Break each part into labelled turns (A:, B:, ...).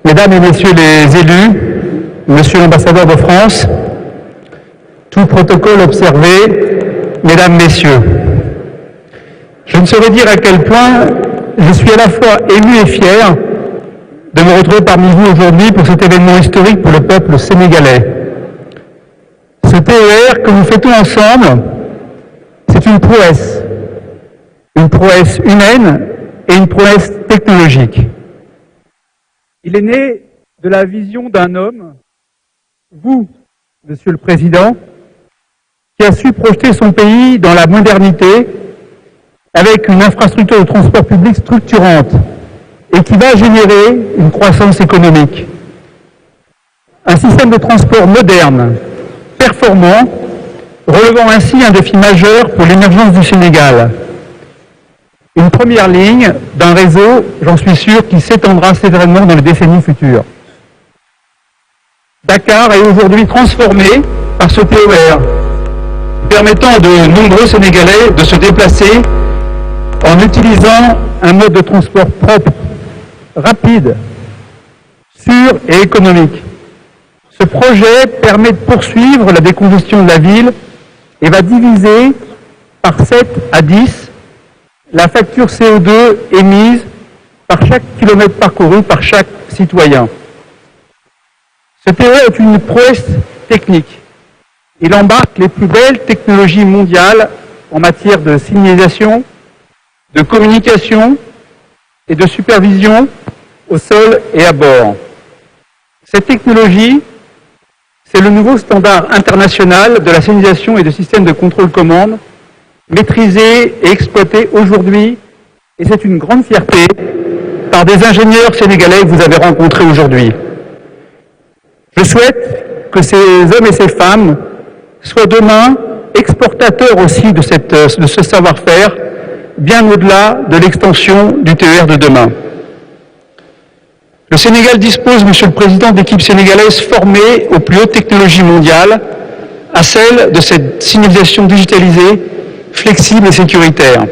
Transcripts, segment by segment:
A: Mesdames et Messieurs les élus, Monsieur l'ambassadeur de France, tout protocole observé, Mesdames, Messieurs, je ne saurais dire à quel point je suis à la fois ému et fier de me retrouver parmi vous aujourd'hui pour cet événement historique pour le peuple sénégalais. Ce TER que nous fêtons ensemble, c'est une prouesse humaine et une prouesse technologique. Il est né de la vision d'un homme, vous, Monsieur le Président, qui a su projeter son pays dans la modernité avec une infrastructure de transport public structurante et qui va générer une croissance économique. Un système de transport moderne, performant, relevant ainsi un défi majeur pour l'émergence du Sénégal. Une première ligne d'un réseau, j'en suis sûr, qui s'étendra sévèrement dans les décennies futures. Dakar est aujourd'hui transformé par ce TER, permettant à de nombreux Sénégalais de se déplacer en utilisant un mode de transport propre, rapide, sûr et économique. Ce projet permet de poursuivre la décongestion de la ville et va diviser par 7 à 10 la facture CO2 émise par chaque kilomètre parcouru par chaque citoyen. Ce TER est une prouesse technique. Il embarque les plus belles technologies mondiales en matière de signalisation, de communication et de supervision au sol et à bord. Cette technologie, c'est le nouveau standard international de la signalisation et de systèmes de contrôle-commande maîtrisé et exploité aujourd'hui, et c'est une grande fierté, par des ingénieurs sénégalais que vous avez rencontrés aujourd'hui. Je souhaite que ces hommes et ces femmes soient demain exportateurs aussi de ce savoir-faire, bien au-delà de l'extension du TER de demain. Le Sénégal dispose, Monsieur le Président, d'équipes sénégalaises formées aux plus hautes technologies mondiales, à celle de cette signalisation digitalisée, flexible et sécuritaire.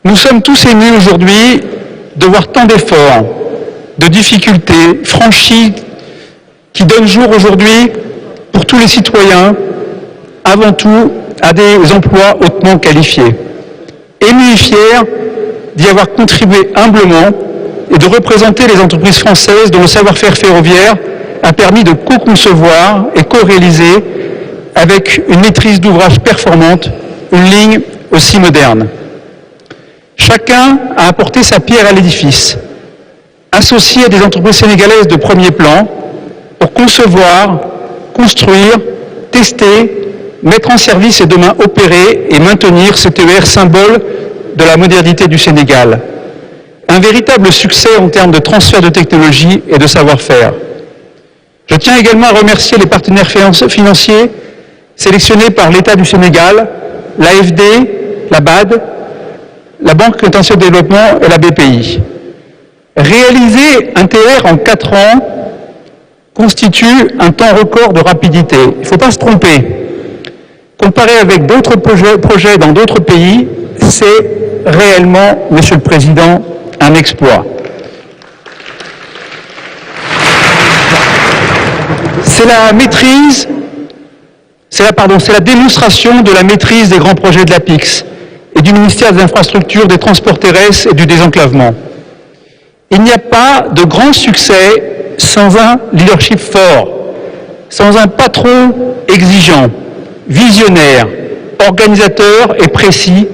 A: Nous sommes tous émus aujourd'hui de voir tant d'efforts, de difficultés franchis qui donnent jour aujourd'hui pour tous les citoyens, avant tout à des emplois hautement qualifiés. Émus et fiers d'y avoir contribué humblement et de représenter les entreprises françaises dont le savoir-faire ferroviaire a permis de co-concevoir et co-réaliser avec une maîtrise d'ouvrage performante une ligne aussi moderne. Chacun a apporté sa pierre à l'édifice, associé à des entreprises sénégalaises de premier plan pour concevoir, construire, tester, mettre en service et demain opérer et maintenir ce TER symbole de la modernité du Sénégal. Un véritable succès en termes de transfert de technologie et de savoir-faire. Je tiens également à remercier les partenaires financiers sélectionnés par l'État du Sénégal, l'AFD, la BAD, la Banque internationale de développement et la BPI. Réaliser un TER en 4 ans constitue un temps record de rapidité. Il ne faut pas se tromper. Comparé avec d'autres projets dans d'autres pays, c'est réellement, Monsieur le Président, un exploit. C'est la démonstration de la maîtrise des grands projets de l'APIX et du ministère des Infrastructures, des Transports terrestres et du désenclavement. Il n'y a pas de grand succès sans un leadership fort, sans un patron exigeant, visionnaire, organisateur et précis,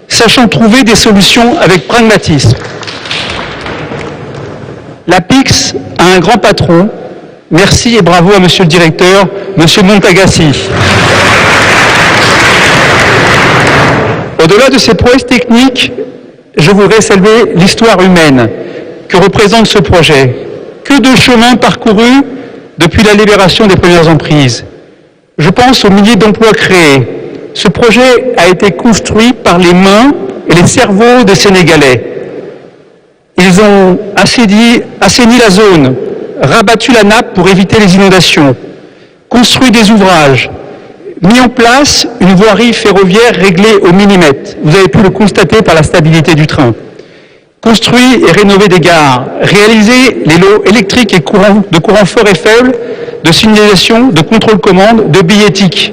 A: sachant trouver des solutions avec pragmatisme. L'APIX a un grand patron. Merci et bravo à Monsieur le Directeur, Monsieur Montagassi. Au-delà de ces prouesses techniques, je voudrais saluer l'histoire humaine que représente ce projet. Que de chemins parcourus depuis la libération des premières emprises. Je pense aux milliers d'emplois créés. Ce projet a été construit par les mains et les cerveaux des Sénégalais. Ils ont assaini la zone, rabattu la nappe pour éviter les inondations, construit des ouvrages, mis en place une voirie ferroviaire réglée au millimètre. Vous avez pu le constater par la stabilité du train. Construit et rénové des gares, réaliser les lots électriques et de courant fort et faible, de signalisation, de contrôle-commande, de billettique.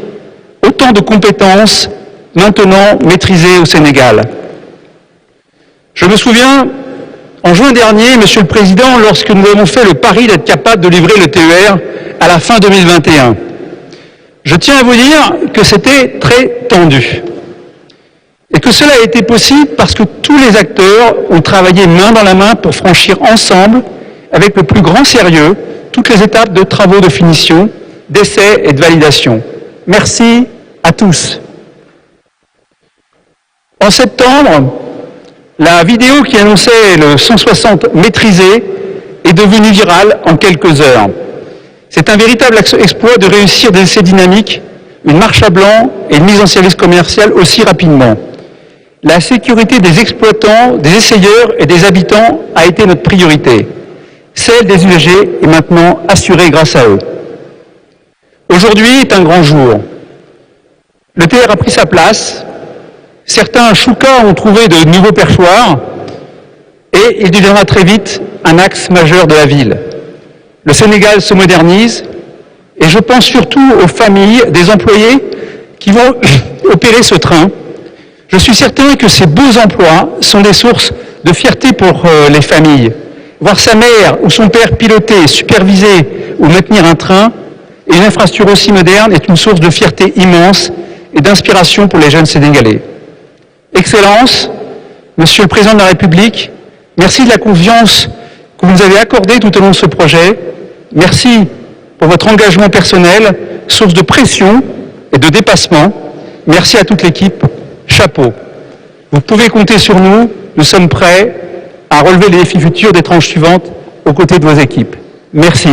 A: Autant de compétences maintenant maîtrisées au Sénégal. Je me souviens, en juin dernier, Monsieur le Président, lorsque nous avons fait le pari d'être capable de livrer le TER à la fin 2021. Je tiens à vous dire que c'était très tendu. Et que cela a été possible parce que tous les acteurs ont travaillé main dans la main pour franchir ensemble, avec le plus grand sérieux, toutes les étapes de travaux de finition, d'essai et de validation. Merci à tous. En septembre, la vidéo qui annonçait le 160 maîtrisé est devenue virale en quelques heures. C'est un véritable exploit de réussir des essais dynamiques, une marche à blanc et une mise en service commercial aussi rapidement. La sécurité des exploitants, des essayeurs et des habitants a été notre priorité. Celle des usagers est maintenant assurée grâce à eux. Aujourd'hui est un grand jour. Le TER a pris sa place. Certains choucas ont trouvé de nouveaux perchoirs et il deviendra très vite un axe majeur de la ville. Le Sénégal se modernise et je pense surtout aux familles des employés qui vont opérer ce train. Je suis certain que ces beaux emplois sont des sources de fierté pour les familles. Voir sa mère ou son père piloter, superviser ou maintenir un train et une infrastructure aussi moderne est une source de fierté immense et d'inspiration pour les jeunes Sénégalais. Excellences, Monsieur le Président de la République, merci de la confiance que vous nous avez accordée tout au long de ce projet. Merci pour votre engagement personnel, source de pression et de dépassement. Merci à toute l'équipe. Chapeau. Vous pouvez compter sur nous. Nous sommes prêts à relever les défis futurs des tranches suivantes aux côtés de vos équipes. Merci.